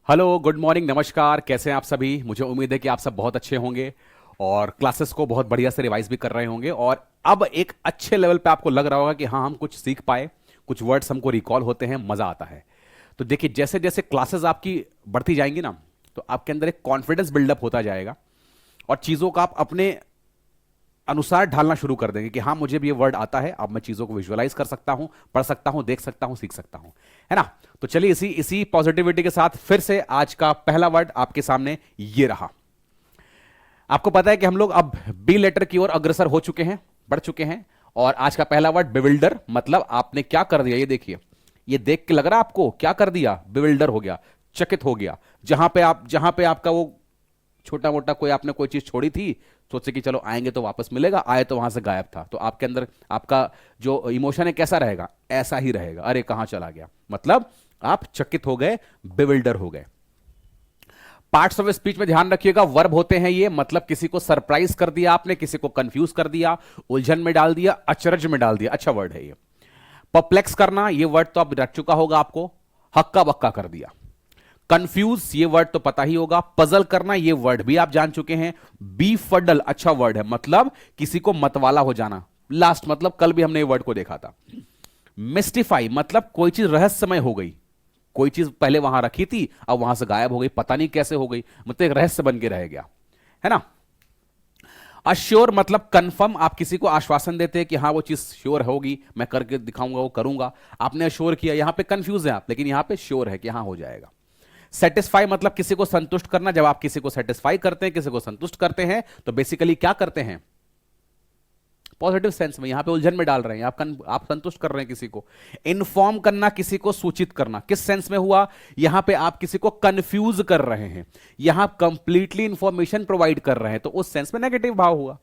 Hello, good morning, नमस्कार। कैसे हैं आप सभी? मुझे उम्मीद है कि आप सब बहुत अच्छे होंगे और क्लासेस को बहुत बढ़िया से रिवाइज भी कर रहे होंगे और अब एक अच्छे लेवल पे आपको लग रहा होगा कि हाँ, हम कुछ सीख पाए, कुछ वर्ड्स हमको रिकॉल होते हैं, मजा आता है। तो देखिए, जैसे जैसे क्लासेस आपकी बढ़ती जाएंगी ना, तो आपके अंदर एक कॉन्फिडेंस बिल्डअप होता जाएगा और चीज़ों का आप अपने अनुसार ढालना शुरू कर देंगे कि हाँ, मुझे भी ये वर्ड आता है, अब मैं चीज़ों को विजुअलाइज कर सकता हूँ, पढ़ सकता हूँ, देख सकता हूँ, सीख सकता हूँ, है ना। तो चलिए इसी इसी पॉजिटिविटी के साथ फिर से आज का पहला वर्ड आपके सामने ये रहा। आपको पता है कि हम लोग अब बी लेटर की ओर अग्रसर हो चुके हैं, बढ़ चुके हैं। और आज का पहला वर्ड बिविल्डर, मतलब आपने क्या कर दिया, ये देखिए। ये देख के लग रहा है आपको क्या कर दिया? बिविल्डर हो गया, चकित हो गया। जहां पे आपका वो छोटा मोटा कोई आपने कोई चीज छोड़ी थी, सोचे कि चलो आएंगे तो वापस मिलेगा, आए तो वहां से गायब था, तो आपके अंदर आपका जो इमोशन है कैसा रहेगा? ऐसा ही रहेगा, अरे कहां चला गया, मतलब आप चकित हो गए, बिविल्डर हो गए। पार्ट्स ऑफ स्पीच में ध्यान रखिएगा, वर्ब होते हैं ये, मतलब किसी को सरप्राइज कर दिया आपने, किसी को कंफ्यूज कर दिया, उलझन में डाल दिया, अचरज में डाल दिया। अच्छा वर्ड है ये। परप्लेक्स करना, ये वर्ड तो अब रट चुका होगा आपको। हक्का बक्का कर दिया। कंफ्यूज, ये वर्ड तो पता ही होगा। पजल करना, ये वर्ड भी आप जान चुके हैं। बी फडल, अच्छा वर्ड है, मतलब किसी को मतवाला हो जाना। लास्ट, मतलब कल भी हमने ये वर्ड को देखा था। मिस्टिफाई, मतलब कोई चीज रहस्यमय हो गई, कोई चीज पहले वहां रखी थी, अब वहां से गायब हो गई, पता नहीं कैसे हो गई, मतलब एक रहस्य बन के रह गया, है ना। अश्योर, मतलब कंफर्म, आप किसी को आश्वासन देते हैं कि हाँ वो चीज श्योर होगी, मैं करके दिखाऊंगा, वो करूंगा। आपने अश्योर किया, यहां पे कंफ्यूज है आप, लेकिन यहां पे श्योर है कि हाँ हो जाएगा। सेटिस्फाई, मतलब किसी को संतुष्ट करना। जब आप किसी को सेटिस्फाई करते हैं, किसी को संतुष्ट करते हैं, तो बेसिकली क्या करते हैं? पॉजिटिव सेंस में, यहां पे उलझन में डाल रहे हैं आप संतुष्ट कर रहे हैं किसी को। इन्फॉर्म करना, किसी को सूचित करना। किस सेंस में हुआ? यहां पे आप किसी को कंफ्यूज कर रहे हैं, यहां कंप्लीटली इंफॉर्मेशन प्रोवाइड कर रहे हैं, तो उस सेंस में नेगेटिव भाव हुआ।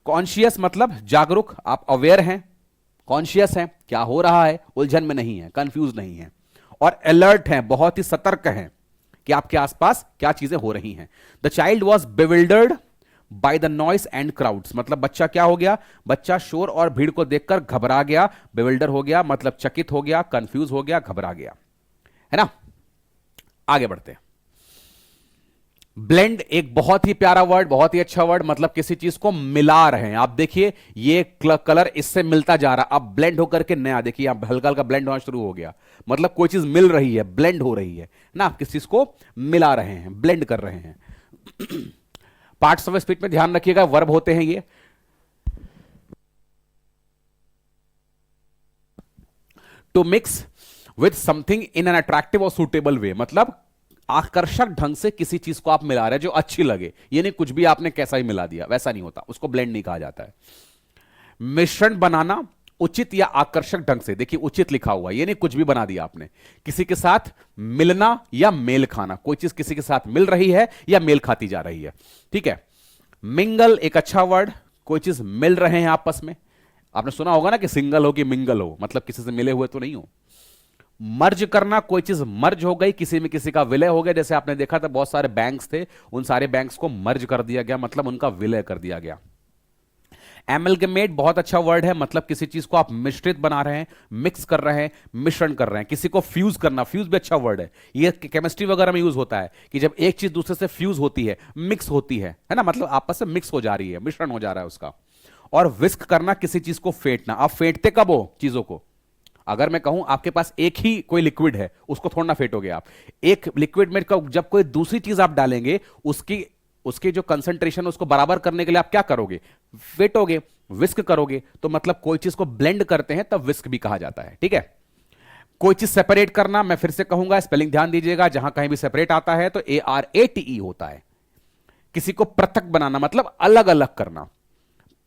कॉन्शियस, मतलब जागरूक, आप अवेयर हैं, कॉन्शियस हैं, क्या हो रहा है, उलझन में नहीं है, कंफ्यूज नहीं है। और अलर्ट हैं, बहुत ही सतर्क हैं कि आपके आसपास क्या चीजें हो रही हैं। The child was bewildered by the noise and crowds, मतलब बच्चा क्या हो गया? बच्चा शोर और भीड़ को देखकर घबरा गया। बिविल्डर हो गया मतलब चकित हो गया, कंफ्यूज हो गया, घबरा गया, है ना। आगे बढ़ते हैं। ब्लेंड, एक बहुत ही प्यारा वर्ड, बहुत ही अच्छा वर्ड, मतलब किसी चीज को मिला रहे हैं। आप देखिए ये कलर इससे मिलता जा रहा, अब ब्लेंड होकर के नया, देखिए आप हल्का हल्का ब्लेंड होना शुरू हो गया, मतलब कोई चीज मिल रही है, ब्लेंड हो रही है ना, आप किसी चीज को मिला रहे हैं, ब्लेंड कर रहे हैं। पार्ट्स ऑफ स्पीच में ध्यान रखिएगा, वर्ब होते हैं ये। To mix with something in an attractive और सुटेबल वे, मतलब आकर्षक ढंग से किसी चीज को आप मिला रहे हैं जो अच्छी लगे, ये नहीं कुछ भी आपने कैसा ही मिला दिया, वैसा नहीं होता, उसको ब्लेंड नहीं कहा जाता है। मिश्रण बनाना, उचित या आकर्षक ढंग से, देखिए उचित लिखा हुआ, ये नहीं कुछ भी बना दिया आपने। किसी के साथ मिलना या मेल खाना, कोई चीज किसी के साथ मिल रही है या मेल खाती जा रही है, ठीक है। मिंगल, एक अच्छा वर्ड, कोई चीज मिल रहे हैं आपस में। आपने सुना होगा ना कि सिंगल हो कि मिंगल हो, मतलब किसी से मिले हुए तो नहीं हो। मर्ज करना, कोई चीज मर्ज हो गई, किसी में किसी का विलय हो गया, जैसे आपने देखा था बहुत सारे बैंक्स थे, उन सारे बैंक्स को मर्ज कर दिया गया, मतलब उनका विलय कर दिया गया। एमलगमेट, बहुत अच्छा वर्ड है, मतलब किसी चीज को आप मिश्रित बना रहे हैं, मिक्स कर रहे हैं, मिश्रण कर रहे हैं। किसी को फ्यूज करना, फ्यूज भी अच्छा वर्ड है, ये केमिस्ट्री वगैरह में यूज होता है कि जब एक चीज दूसरे से फ्यूज होती है, मिक्स होती है ना, मतलब आपस में मिक्स हो जा रही है, मिश्रण हो जा रहा है उसका। और विस्क करना, किसी चीज को फेंटना। आप फेंटते कब हो चीजों को? अगर मैं कहूं आपके पास एक ही कोई लिक्विड है, उसको थोड़ा ना फेंटोगे आप। एक लिक्विड में जब कोई दूसरी चीज आप डालेंगे, उसकी उसकी जो कंसंट्रेशन उसको बराबर करने के लिए आप क्या करोगे? फेंटोगे, विस्क करोगे। तो मतलब कोई चीज को ब्लेंड करते हैं तब विस्क भी कहा जाता है, ठीक है। कोई चीज सेपरेट करना, मैं फिर से कहूंगा, स्पेलिंग ध्यान दीजिएगा, जहां कहीं भी सेपरेट आता है तो ARATE होता है। किसी को पृथक बनाना, मतलब अलग अलग करना।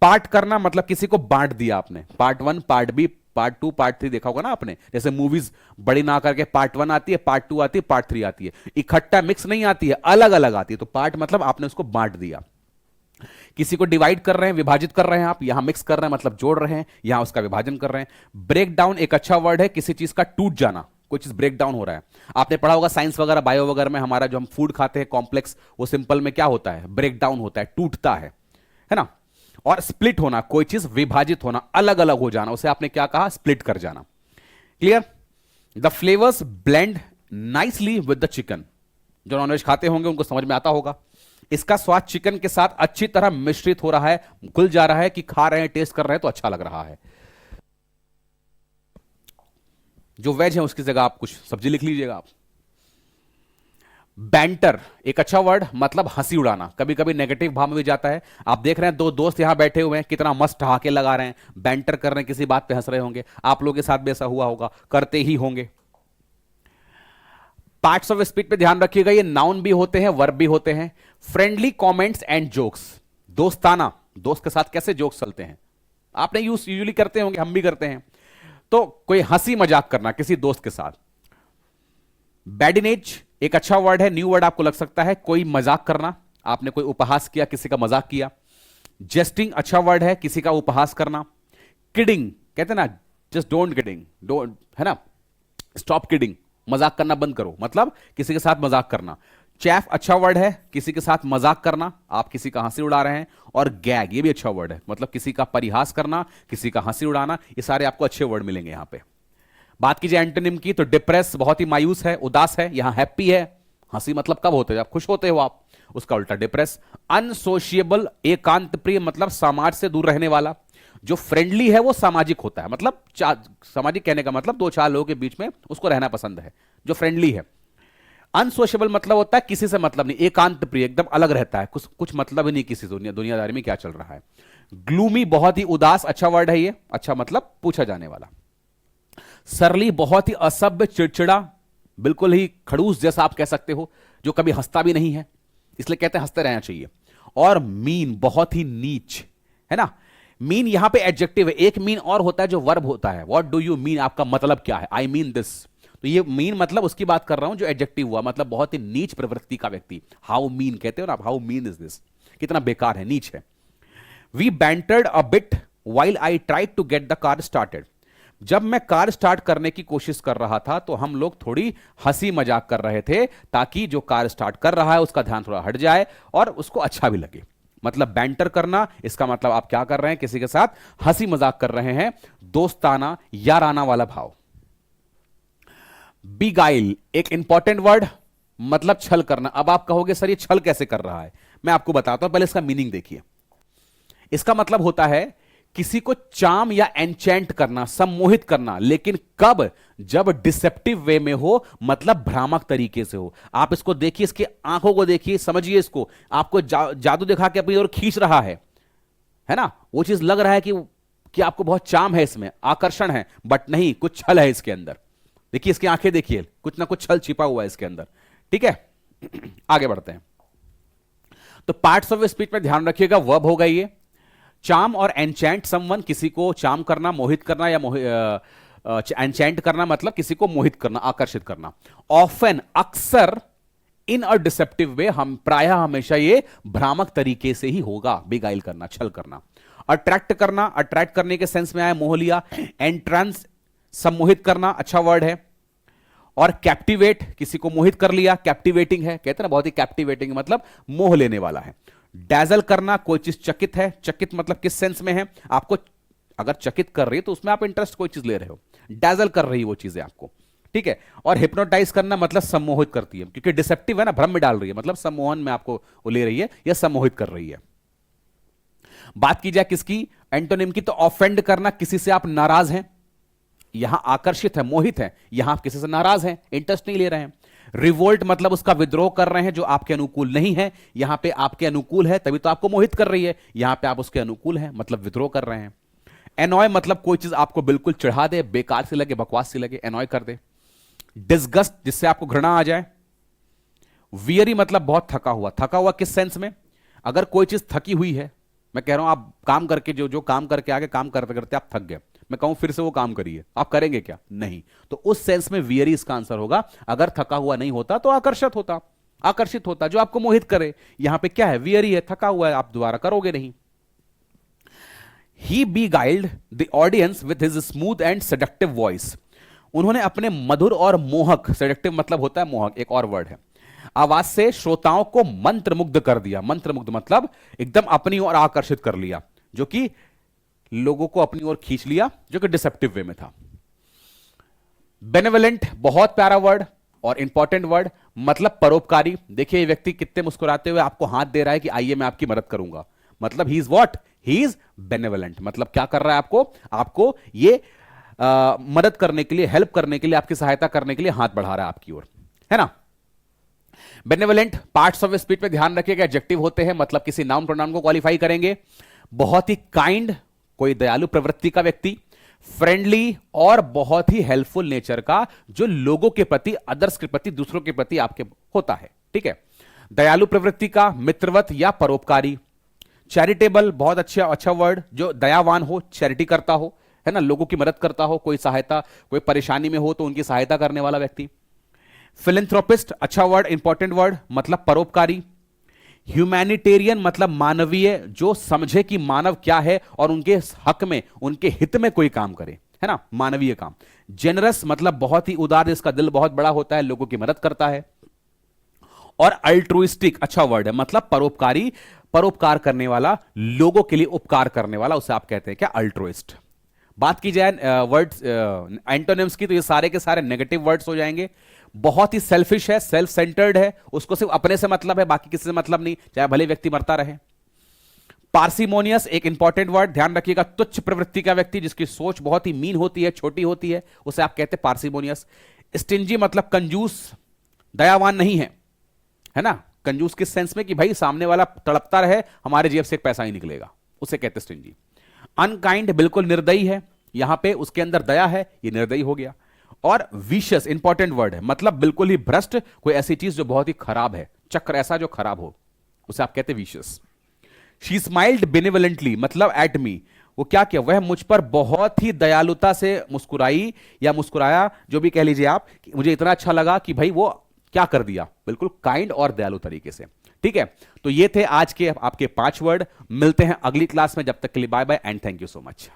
पार्ट करना, मतलब किसी को बांट दिया आपने, part 1, part B, part 2, part 3 देखा होगा ना आपने, जैसे मूवीज बड़ी ना करके पार्ट 1 आती है, पार्ट 2 आती है, पार्ट 3 आती है, इकट्ठा मिक्स नहीं आती है, अलग अलग आती है। तो पार्ट मतलब आपने उसको बांट दिया। किसी को डिवाइड कर रहे हैं, विभाजित कर रहे हैं आप, यहां मिक्स कर रहे हैं मतलब जोड़ रहे हैं, यहां उसका विभाजन कर रहे हैं। ब्रेक डाउन, एक अच्छा वर्ड है, किसी चीज का टूट जाना, कोई चीज ब्रेक डाउन हो रहा है। आपने पढ़ा होगा साइंस वगैरह, बायो वगैरह में, हमारा जो हम फूड खाते हैं कॉम्प्लेक्स, वो सिंपल में क्या होता है? ब्रेक डाउन होता है, टूटता है ना। और स्प्लिट होना, कोई चीज विभाजित होना, अलग अलग हो जाना, उसे आपने क्या कहा? स्प्लिट कर जाना। Clear? The flavours blend nicely with the chicken. जो नॉनवेज खाते होंगे उनको समझ में आता होगा। इसका स्वाद चिकन के साथ अच्छी तरह मिश्रित हो रहा है, घुल जा रहा है कि खा रहे हैं, टेस्ट कर रहे हैं तो अच्छा लग रहा है। जो वेज है उसकी जगह आप कुछ सब्जी लिख लीजिएगा आप। बैंटर एक अच्छा वर्ड, मतलब हंसी उड़ाना। कभी कभी नेगेटिव भाव में भी जाता है। आप देख रहे हैं दो दोस्त यहां बैठे हुए हैं, कितना मस्त ठहाके लगा रहे हैं, बैंटर कर रहे हैं, किसी बात पे हंस रहे होंगे। आप लोगों के साथ भी ऐसा हुआ होगा, करते ही होंगे। पार्ट्स ऑफ स्पीच पे ध्यान रखिएगा, ये नाउन भी होते हैं, वर्ब भी होते हैं। फ्रेंडली कमेंट्स एंड जोक्स, दोस्ताना, दोस्त के साथ कैसे जोक्स चलते हैं, आपने यूजुअली करते होंगे, हम भी करते हैं। तो कोई हंसी मजाक करना किसी दोस्त के साथ। बैडिनेज एक अच्छा वर्ड है, न्यू वर्ड आपको लग सकता है, कोई मजाक करना, आपने कोई उपहास किया, किसी का मजाक किया। जेस्टिंग अच्छा वर्ड है, किसी का उपहास करना। किडिंग कहते हैं ना, जस्ट डोंट किडिंग, डोंट, है ना, स्टॉप किडिंग, मजाक करना बंद करो, मतलब किसी के साथ मजाक करना। चैफ अच्छा वर्ड है, किसी के साथ मजाक करना, आप किसी का हंसी उड़ा रहे हैं। और गैग ये भी अच्छा वर्ड है, मतलब किसी का परिहास करना, किसी का हंसी उड़ाना। ये सारे आपको अच्छे वर्ड मिलेंगे यहां पे। बात कीजिए एंटोनिम की, तो डिप्रेस बहुत ही मायूस है, उदास है। यहां हैप्पी है, हंसी मतलब कब होते हो, जब खुश होते हो आप, उसका उल्टा डिप्रेस। अनसोशिएबल एकांत प्रिय, मतलब समाज से दूर रहने वाला। जो फ्रेंडली है वो सामाजिक होता है, मतलब सामाजिक कहने का मतलब दो चार लोगों के बीच में उसको रहना पसंद है, जो फ्रेंडली है। अनसोशेबल मतलब होता है किसी से मतलब नहीं, एकांत प्रिय, एकदम अलग रहता है, कुछ मतलब ही नहीं किसी दुनियादारी में क्या चल रहा है। ग्लूमी बहुत ही उदास, अच्छा वर्ड है ये, अच्छा मतलब पूछा जाने वाला। सरली बहुत ही असभ्य, चिड़चिड़ा, बिल्कुल ही खड़ूस जैसा आप कह सकते हो, जो कभी हंसता भी नहीं है, इसलिए कहते हैं हंसते रहना चाहिए। और मीन बहुत ही नीच, है ना। मीन यहां पे एडजेक्टिव है, एक मीन और होता है जो वर्ब होता है। व्हाट डू यू मीन, आपका मतलब क्या है, आई मीन दिस। तो ये मीन मतलब उसकी बात कर रहा हूं जो एडजेक्टिव हुआ, मतलब बहुत ही नीच प्रवृत्ति का व्यक्ति। हाउ मीन कहते हो ना, हाउ मीन इज दिस, कितना बेकार है, नीच है। We bantered a bit while I tried to get the car started. जब मैं कार स्टार्ट करने की कोशिश कर रहा था तो हम लोग थोड़ी हंसी मजाक कर रहे थे, ताकि जो कार स्टार्ट कर रहा है उसका ध्यान थोड़ा हट जाए और उसको अच्छा भी लगे। मतलब बैंटर करना, इसका मतलब आप क्या कर रहे हैं, किसी के साथ हंसी मजाक कर रहे हैं, दोस्ताना याराना वाला भाव। बिगाइल एक इंपॉर्टेंट वर्ड, मतलब छल करना। अब आप कहोगे सर ये छल कैसे कर रहा है, मैं आपको बताता हूं, पहले इसका मीनिंग देखिए। इसका मतलब होता है किसी को चार्म या एन्चेंट करना, सम्मोहित करना, लेकिन कब, जब डिसेप्टिव वे में हो, मतलब भ्रामक तरीके से हो। आप इसको देखिए, इसके आंखों को देखिए, समझिए इसको, आपको जादू दिखा के अपनी ओर खींच रहा है ना। वो चीज लग रहा है कि आपको बहुत चार्म है इसमें, आकर्षण है, बट नहीं, कुछ छल है इसके अंदर। देखिए इसकी आंखें देखिए, कुछ ना कुछ छल छिपा हुआ है इसके अंदर, ठीक है। आगे बढ़ते हैं। तो पार्ट्स ऑफ स्पीच में ध्यान रखिएगा, वर्ब हो गई है। चार्म और एनचैंट समवन, किसी को चार्म करना, मोहित करना, या एनचैंट करना मतलब किसी को मोहित करना, आकर्षित करना। ऑफन अक्सर, इन अ डिसेप्टिव वे, हम प्रायः हमेशा ये भ्रामक तरीके से ही होगा, बिगाइल करना, छल करना। अट्रैक्ट करना, अट्रैक्ट करने के सेंस में आया, मोह लिया। एंट्रांस सम्मोहित करना, अच्छा वर्ड है। और कैप्टिवेट, किसी को मोहित कर लिया, कैप्टिवेटिंग है, कहते हैं ना बहुत ही कैप्टिवेटिंग, मतलब मोह लेने वाला है। डैजल करना, कोई चीज चकित है, चकित मतलब किस सेंस में है, आपको अगर चकित कर रही है तो उसमें आप इंटरेस्ट कोई चीज ले रहे हो, डैजल कर रही है वो चीजें आपको, ठीक है। और हिप्नोटाइज करना मतलब सम्मोहित करती है, क्योंकि डिसेप्टिव है ना, भ्रम में डाल रही है, मतलब सम्मोहन में आपको वो ले रही है या सम्मोहित कर रही है। बात की जाए किसकी, एंटोनिम की, तो ऑफेंड करना, किसी से आप नाराज हैं, यहां आकर्षित है, मोहित है, यहां आप किसी से नाराज हैं, इंटरेस्ट नहीं ले रहे हैं। रिवोल्ट मतलब उसका विद्रोह कर रहे हैं, जो आपके अनुकूल नहीं है, यहां पे आपके अनुकूल है तभी तो आपको मोहित कर रही है, यहां पे आप उसके अनुकूल हैं, मतलब विद्रोह कर रहे हैं। एनॉय मतलब कोई चीज आपको बिल्कुल चिढ़ा दे, बेकार से लगे, बकवास से लगे, एनॉय कर दे। डिस्गस्ट, जिससे आपको घृणा आ जाए। वियरी मतलब बहुत थका हुआ, थका हुआ किस सेंस में, अगर कोई चीज थकी हुई है, मैं कह रहा हूं आप काम करके जो काम करके आगे, काम करते करते आप थक गए, मैं कहूं फिर से वो काम करिए, आप करेंगे क्या, नहीं। तो उस सेंस में वियरी इसका आंसर होगा। अगर थका हुआ नहीं होता तो आकर्षित होता, आकर्षित होता, जो आपको मोहित करे। यहां पे क्या है, वियरी है, थका हुआ है, आप दोबारा करोगे नहीं। ही beguiled the audience with his smooth and seductive voice. उन्होंने अपने मधुर और मोहक, सेडक्टिव मतलब होता है मोहक, एक और वर्ड है, आवाज से श्रोताओं को मंत्रमुग्ध कर दिया। मंत्रमुग्ध मतलब एकदम अपनी ओर आकर्षित कर लिया, जो कि लोगों को अपनी ओर खींच लिया, जो कि डिसेप्टिव वे में था। बेनेवलेंट बहुत प्यारा वर्ड, और इंपॉर्टेंट वर्ड मतलब परोपकारी। देखिए ये व्यक्ति कितने मुस्कुराते हुए आपको हाथ दे रहा है कि आइए मैं आपकी मदद करूंगा, मतलब he is what, he is benevolent. मतलब क्या कर रहा है, आपको आपको ये मदद करने के लिए, हेल्प करने के लिए, आपकी सहायता करने के लिए हाथ बढ़ा रहा है आपकी ओर, है ना। बेनेवलेंट पार्ट्स ऑफ स्पीच पे ध्यान रखिएगा, एडजेक्टिव होते हैं, मतलब किसी नाउन प्रोनाउन को क्वालिफाई करेंगे। बहुत ही काइंड, कोई दयालु प्रवृत्ति का व्यक्ति। फ्रेंडली और बहुत ही हेल्पफुल नेचर का, जो लोगों के प्रति, अदर्स के प्रति, दूसरों के प्रति आपके होता है, ठीक है। दयालु प्रवृत्ति का, मित्रवत या परोपकारी। चैरिटेबल, बहुत अच्छा वर्ड, जो दयावान हो, चैरिटी करता हो, है ना, लोगों की मदद करता हो, कोई सहायता, कोई परेशानी में हो तो उनकी सहायता करने वाला व्यक्ति। फिलेंथ्रोपिस्ट, अच्छा वर्ड, इंपॉर्टेंट वर्ड, मतलब परोपकारी। ह्यूमैनिटेरियन मतलब मानवीय, जो समझे कि मानव क्या है और उनके हक में, उनके हित में कोई काम करे, है ना, मानवीय काम। जेनरस मतलब बहुत ही उदार, जिसका दिल बहुत बड़ा होता है, लोगों की मदद करता है। और अल्ट्रुइस्टिक, अच्छा वर्ड है, मतलब परोपकारी, परोपकार करने वाला, लोगों के लिए उपकार करने वाला, उसे आप कहते हैं क्या, अल्ट्रुइस्ट। बात की जाए वर्ड्स एंटोनिम्स की, तो ये सारे के सारे नेगेटिव वर्ड्स हो जाएंगे। बहुत ही सेल्फिश है, सेल्फ सेंटर्ड है, उसको सिर्फ अपने से मतलब है, बाकी किसी से मतलब नहीं, चाहे भले व्यक्ति मरता रहे। पार्सिमोनियस, एक इंपॉर्टेंट वर्ड, ध्यान रखिएगा, तुच्छ प्रवृत्ति का व्यक्ति, जिसकी सोच बहुत ही मीन होती है, छोटी होती है, उसे आप कहते हैं पार्सिमोनियस। स्टिंजी मतलब कंजूस, दयावान नहीं है, है ना, कंजूस किस सेंस में कि भाई सामने वाला तड़पता रहे, हमारे जेब से एक पैसा ही निकलेगा, उसे कहते हैं स्टिंजी। अनकाइंड, बिल्कुल निर्दयी है, यहां पे उसके अंदर दया है, ये निर्दयी हो गया। और विशियस, इंपॉर्टेंट वर्ड है, मतलब बिल्कुल ही भ्रष्ट, कोई ऐसी चीज जो बहुत ही खराब है, चक्र ऐसा जो खराब हो, उसे आप कहते हैं विशियस। शी स्माइल्ड बेनिवलेंटली, मतलब एट मी, वो क्या किया, वह मुझ पर बहुत ही दयालुता से मुस्कुराई या मुस्कुराया, जो भी कह लीजिए आप, मुझे इतना अच्छा लगा कि भाई वो क्या कर दिया, बिल्कुल काइंड और दयालु तरीके से, ठीक है। तो ये थे आज के आपके 5 वर्ड। मिलते हैं अगली क्लास में, जब तक के लिए bye bye and thank you so much.